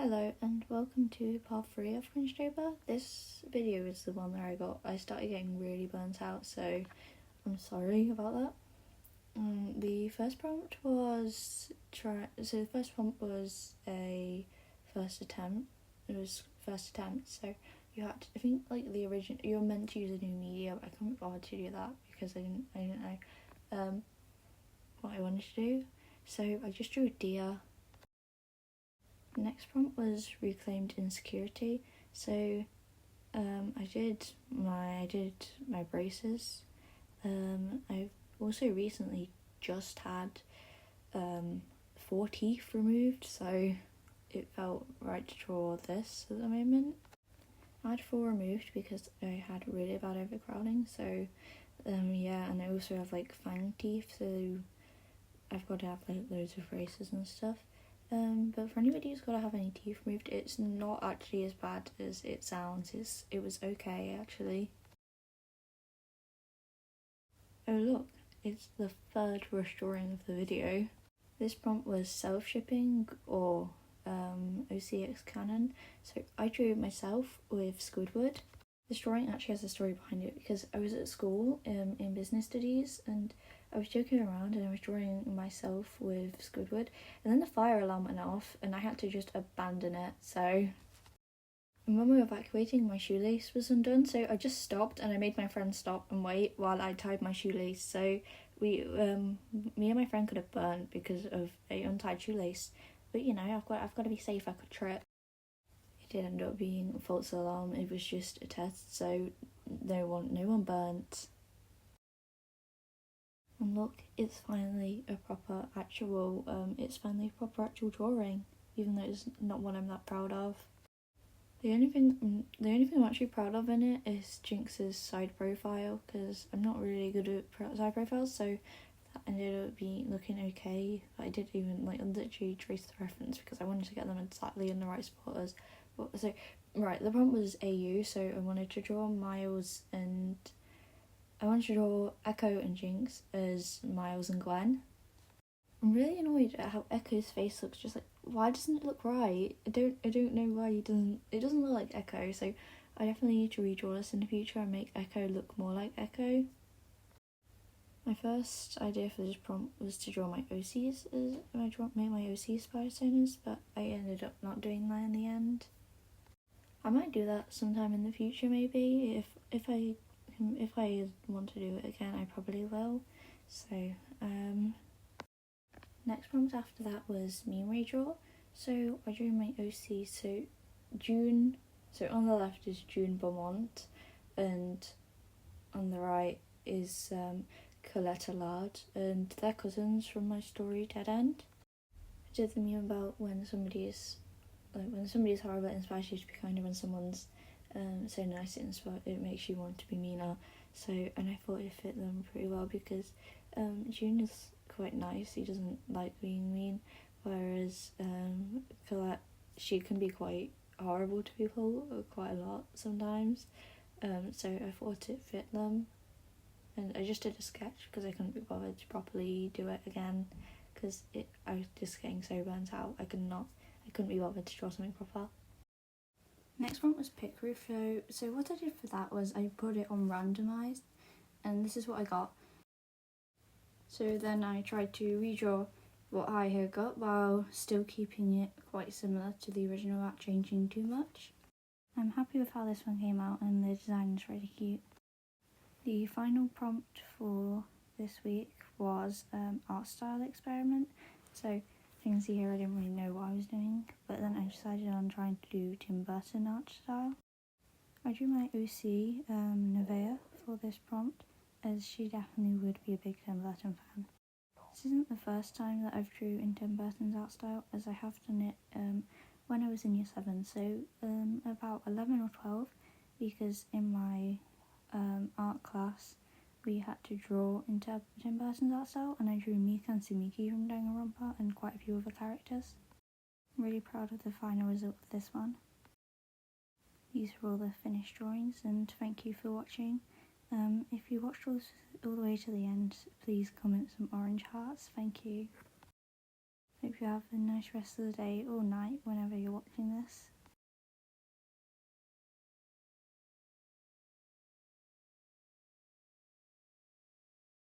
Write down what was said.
Hello and welcome to part 3 of Cringetober. This video is the one where I started getting really burnt out, so I'm sorry about that. The first prompt was a first attempt. It was first attempt, so you had to, I think like the original, you were meant to use a new media, but I couldn't bother to do that because I didn't know what I wanted to do. So I just drew a deer. The next prompt was reclaimed insecurity. So I did my braces. I've also recently just had 4 teeth removed, so it felt right to draw this at the moment. I had 4 removed because I had really bad overcrowding, so and I also have like fang teeth, so I've got to have like loads of braces and stuff. But for anybody who's got to have any teeth removed, it's not actually as bad as it sounds. It was okay, actually. Oh look, it's the third rush drawing of the video. This prompt was self-shipping or OCX Canon. So I drew it myself with Squidward. This drawing actually has a story behind it because I was at school in business studies and I was joking around and I was drawing myself with Squidward, and then the fire alarm went off and I had to just abandon it. So when we were evacuating, my shoelace was undone, so I just stopped and I made my friend stop and wait while I tied my shoelace. So me and my friend could have burnt because of a untied shoelace, but you know, I've got to be safe. I could trip. It did end up being a false alarm. It was just a test, so no one burnt. And look, it's finally a proper actual drawing, even though it's not one I'm that proud of. The only thing I'm actually proud of in it is Jinx's side profile, because I'm not really good at side profiles, so that ended up looking okay. I did even literally trace the reference because I wanted to get them exactly in the right spot as. So right, the prompt was AU, so I wanted to draw Miles and. I want to draw Echo and Jinx as Miles and Gwen. I'm really annoyed at how Echo's face looks. Just like, why doesn't it look right? I don't know why it doesn't look like Echo. So I definitely need to redraw this in the future and make Echo look more like Echo. My first idea for this prompt was to draw my OCs make my OCs personas, but I ended up not doing that in the end. I might do that sometime in the future, maybe if I want to do it again, I probably will. So next prompt after that was meme redraw. So I drew my OC. So June. So on the left is June Beaumont, and on the right is Colette Allard, and they're cousins from my story Dead End. I did the meme about when somebody's horrible, it inspires you to be kinder. When someone's so nice, it makes you want to be meaner. So, and I thought it fit them pretty well because June is quite nice. He doesn't like being mean, whereas Colette, she can be quite horrible to people quite a lot sometimes. So I thought it fit them, and I just did a sketch because I couldn't be bothered to properly do it again because I was just getting so burnt out. I couldn't be bothered to draw something proper. Next one was pick roof. So what I did for that was I put it on randomized, and this is what I got. So then I tried to redraw what I had got while still keeping it quite similar to the original without changing too much. I'm happy with how this one came out, and the design is really cute. The final prompt for this week was art style experiment. So you can see here I didn't really know what I was doing, but then I decided on trying to do Tim Burton art style. I drew my OC, Nevaeh, for this prompt, as she definitely would be a big Tim Burton fan. This isn't the first time that I've drew in Tim Burton's art style, as I have done it when I was in year 7, so about 11 or 12, because in my art class we had to draw into Tim Burton's art style, and I drew Mika and Sumiki from Danganronpa and quite a few other characters. I'm really proud of the final result of this one. These are all the finished drawings, and thank you for watching. If you watched all the way to the end, please comment some orange hearts. Thank you. Hope you have a nice rest of the day or night whenever you're